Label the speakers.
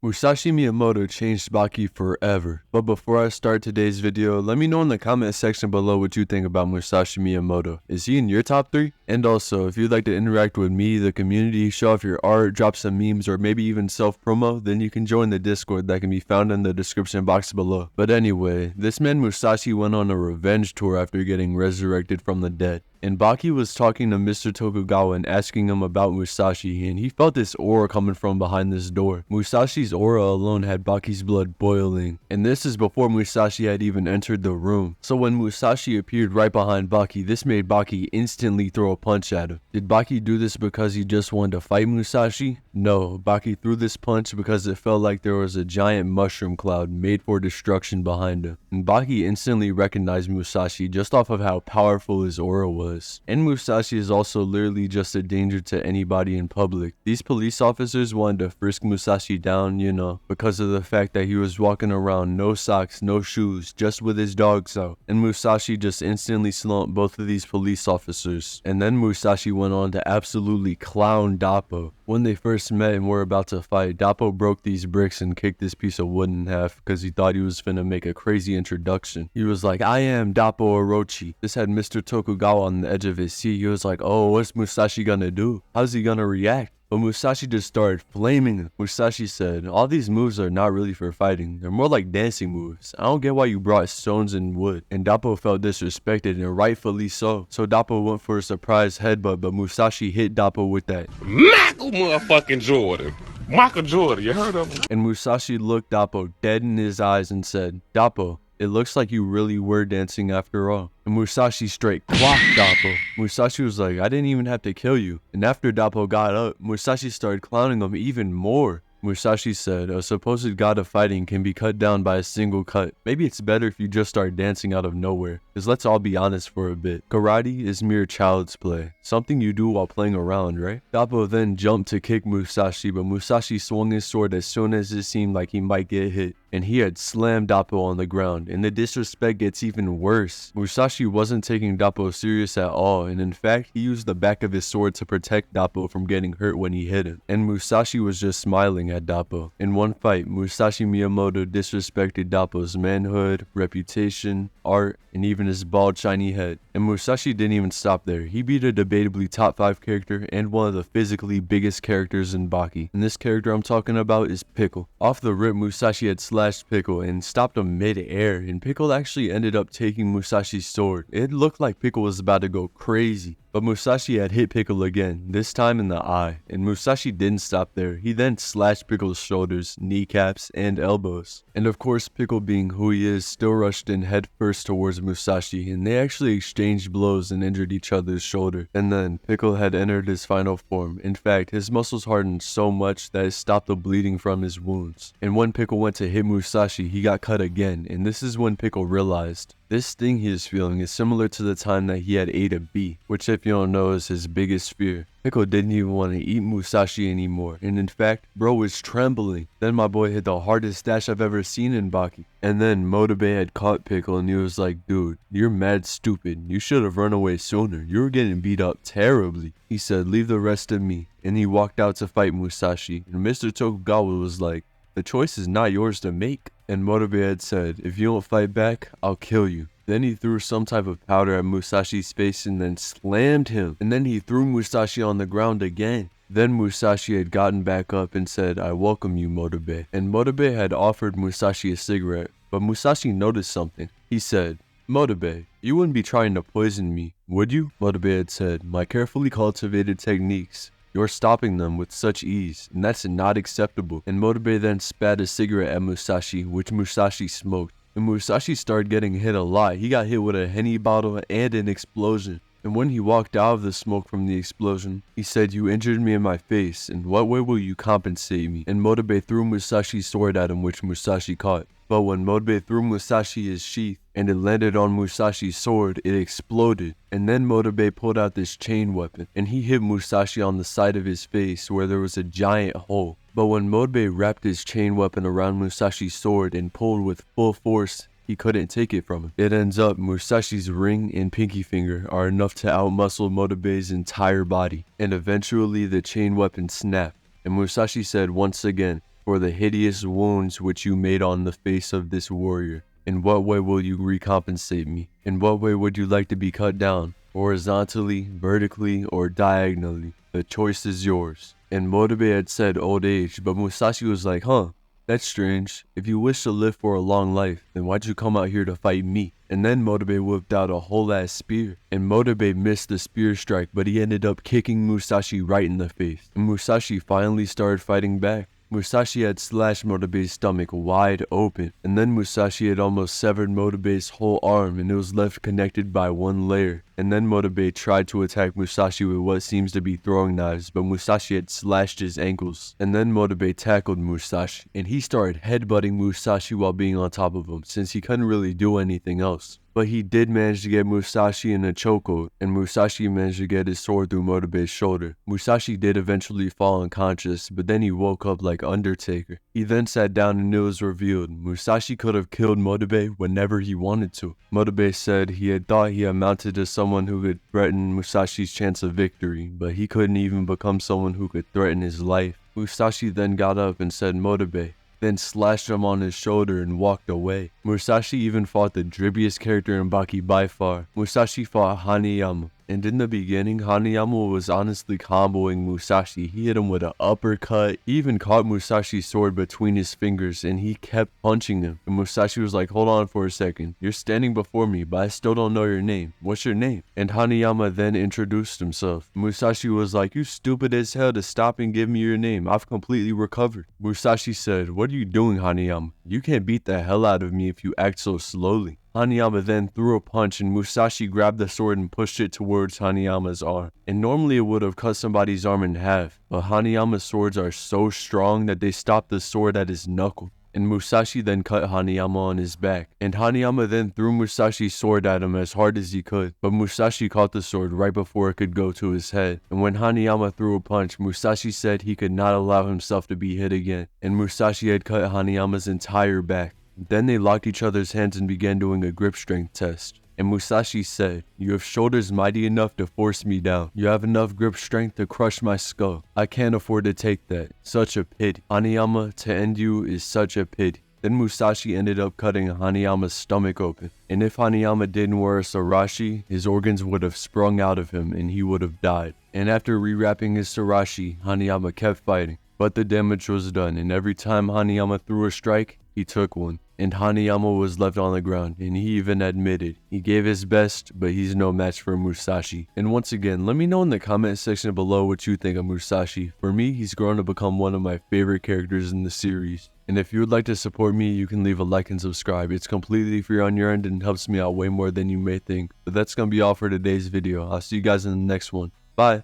Speaker 1: Musashi Miyamoto changed Baki forever. But before I start today's video, let me know in the comment section below what you think about Musashi Miyamoto. Is he in your top 3? And also, if you'd like to interact with me, the community, show off your art, drop some memes, or maybe even self-promo, then you can join the Discord that can be found in the description box below. But anyway, this man Musashi went on a revenge tour after getting resurrected from the dead. And Baki was talking to Mr. Tokugawa and asking him about Musashi, and he felt this aura coming from behind this door. Musashi's aura alone had Baki's blood boiling, and this is before Musashi had even entered the room. So when Musashi appeared right behind Baki, this made Baki instantly throw a punch at him. Did Baki do this because he just wanted to fight Musashi? No, Baki threw this punch because it felt like there was a giant mushroom cloud made for destruction behind him. And Baki instantly recognized Musashi just off of how powerful his aura was. And Musashi is also literally just a danger to anybody in public. These police officers wanted to frisk Musashi down, because of the fact that he was walking around no socks, no shoes, just with his dogs out. And Musashi just instantly slumped both of these police officers. And then Musashi went on to absolutely clown Dappo. When they first met and were about to fight, Dappo broke these bricks and kicked this piece of wood in half because he thought he was finna make a crazy introduction. He was like, "I am Dappo Orochi." This had Mr. Tokugawa on the edge of his seat. He was like, "Oh, what's Musashi gonna do? How's he gonna react?" But Musashi just started flaming him. Musashi said, "All these moves are not really for fighting. They're more like dancing moves. I don't get why you brought stones and wood." And Dappo felt disrespected, and rightfully so. So Dappo went for a surprise headbutt, but Musashi hit Dappo with that
Speaker 2: Michael motherfucking Jordan. Michael Jordan, you heard of him?
Speaker 1: And Musashi looked Dappo dead in his eyes and said, "Dappo, it looks like you really were dancing after all." And Musashi straight clocked Dappo. Musashi was like, "I didn't even have to kill you." And after Dappo got up, Musashi started clowning him even more. Musashi said, "A supposed god of fighting can be cut down by a single cut. Maybe it's better if you just start dancing out of nowhere. Because let's all be honest for a bit. Karate is mere child's play. Something you do while playing around, right?" Dappo then jumped to kick Musashi, but Musashi swung his sword as soon as it seemed like he might get hit. And he had slammed Dappo on the ground, and the disrespect gets even worse. Musashi wasn't taking Dappo serious at all, and in fact, he used the back of his sword to protect Dappo from getting hurt when he hit him. And Musashi was just smiling at Dappo. In one fight, Musashi Miyamoto disrespected Dappo's manhood, reputation, art, and even his bald shiny head. And Musashi didn't even stop there. He beat a debatably top 5 character and one of the physically biggest characters in Baki. And this character I'm talking about is Pickle. Off the rip, Musashi had slashed Pickle and stopped him mid-air, and Pickle actually ended up taking Musashi's sword. It looked like Pickle was about to go crazy. But Musashi had hit Pickle again, this time in the eye, and Musashi didn't stop there. He then slashed Pickle's shoulders, kneecaps, and elbows. And of course, Pickle being who he is, still rushed in head first towards Musashi, and they actually exchanged blows and injured each other's shoulder. And then, Pickle had entered his final form. In fact, his muscles hardened so much that it stopped the bleeding from his wounds. And when Pickle went to hit Musashi, he got cut again, and this is when Pickle realized this sting he is feeling is similar to the time that he had ate a bee, which if you don't know is his biggest fear. Pickle didn't even want to eat Musashi anymore, and in fact, bro was trembling. Then my boy hit the hardest dash I've ever seen in Baki. And then Motobe had caught Pickle and he was like, "Dude, you're mad stupid. You should have run away sooner. You were getting beat up terribly." He said, "Leave the rest to me." And he walked out to fight Musashi, and Mr. Tokugawa was like, "The choice is not yours to make." And Motobe had said, "If you don't fight back, I'll kill you." Then he threw some type of powder at Musashi's face and then slammed him. And then he threw Musashi on the ground again. Then Musashi had gotten back up and said, "I welcome you, Motobe." And Motobe had offered Musashi a cigarette, but Musashi noticed something. He said, "Motobe, you wouldn't be trying to poison me, would you?" Motobe had said, "My carefully cultivated techniques. You're stopping them with such ease, and that's not acceptable." And Motobe then spat a cigarette at Musashi, which Musashi smoked. And Musashi started getting hit a lot. He got hit with a Henny bottle and an explosion. And when he walked out of the smoke from the explosion, he said, "You injured me in my face. In what way will you compensate me?" And Motobe threw Musashi's sword at him, which Musashi caught. But when Motobe threw Musashi his sheath and it landed on Musashi's sword, it exploded. And then Motobe pulled out this chain weapon and he hit Musashi on the side of his face where there was a giant hole. But when Motobe wrapped his chain weapon around Musashi's sword and pulled with full force, he couldn't take it from him. It ends up Musashi's ring and pinky finger are enough to outmuscle Motobe's entire body. And eventually the chain weapon snapped. And Musashi said once again, for the hideous wounds which you made on the face of this warrior. In what way will you recompensate me? In what way would you like to be cut down? Horizontally, vertically, or diagonally? The choice is yours." And Motobe had said old age, but Musashi was like, "Huh, that's strange. If you wish to live for a long life, then why'd you come out here to fight me?" And then Motobe whipped out a whole ass spear. And Motobe missed the spear strike, but he ended up kicking Musashi right in the face. And Musashi finally started fighting back. Musashi had slashed Motobe's stomach wide open, and then Musashi had almost severed Motobe's whole arm, and it was left connected by one layer. And then Motobe tried to attack Musashi with what seems to be throwing knives, but Musashi had slashed his ankles. And then Motobe tackled Musashi, and he started headbutting Musashi while being on top of him, since he couldn't really do anything else. But he did manage to get Musashi in a chokehold, and Musashi managed to get his sword through Motobe's shoulder. Musashi did eventually fall unconscious, but then he woke up like Undertaker. He then sat down and it was revealed Musashi could have killed Motobe whenever he wanted to. Motobe said he had thought he amounted to someone who could threaten Musashi's chance of victory, but he couldn't even become someone who could threaten his life. Musashi then got up and said Motobe, then slashed him on his shoulder and walked away. Musashi even fought the drippiest character in Baki by far. Musashi fought Hanayama. And in the beginning, Hanayama was honestly comboing Musashi. He hit him with an uppercut. He even caught Musashi's sword between his fingers and he kept punching him. And Musashi was like, "Hold on for a second. You're standing before me, but I still don't know your name. What's your name?" And Hanayama then introduced himself. Musashi was like, "You stupid as hell to stop and give me your name. I've completely recovered." Musashi said, "What are you doing, Hanayama? You can't beat the hell out of me if you act so slowly." Hanayama then threw a punch and Musashi grabbed the sword and pushed it towards Hanayama's arm. And normally it would have cut somebody's arm in half, but Hanayama's swords are so strong that they stopped the sword at his knuckle. And Musashi then cut Hanayama on his back. And Hanayama then threw Musashi's sword at him as hard as he could, but Musashi caught the sword right before it could go to his head. And when Hanayama threw a punch, Musashi said he could not allow himself to be hit again. And Musashi had cut Hanayama's entire back. Then they locked each other's hands and began doing a grip strength test. And Musashi said, "You have shoulders mighty enough to force me down. You have enough grip strength to crush my skull. I can't afford to take that. Such a pity. Hanayama, to end you is such a pity." Then Musashi ended up cutting Hanayama's stomach open. And if Hanayama didn't wear a sarashi, his organs would have sprung out of him and he would have died. And after rewrapping his sarashi, Hanayama kept fighting. But the damage was done, and every time Hanayama threw a strike, he took one. And Hanayama was left on the ground, and he even admitted he gave his best, but he's no match for Musashi. And once again, let me know in the comment section below what you think of Musashi. For me, he's grown to become one of my favorite characters in the series. And if you would like to support me, you can leave a like and subscribe. It's completely free on your end and helps me out way more than you may think. But that's going to be all for today's video. I'll see you guys in the next one. Bye.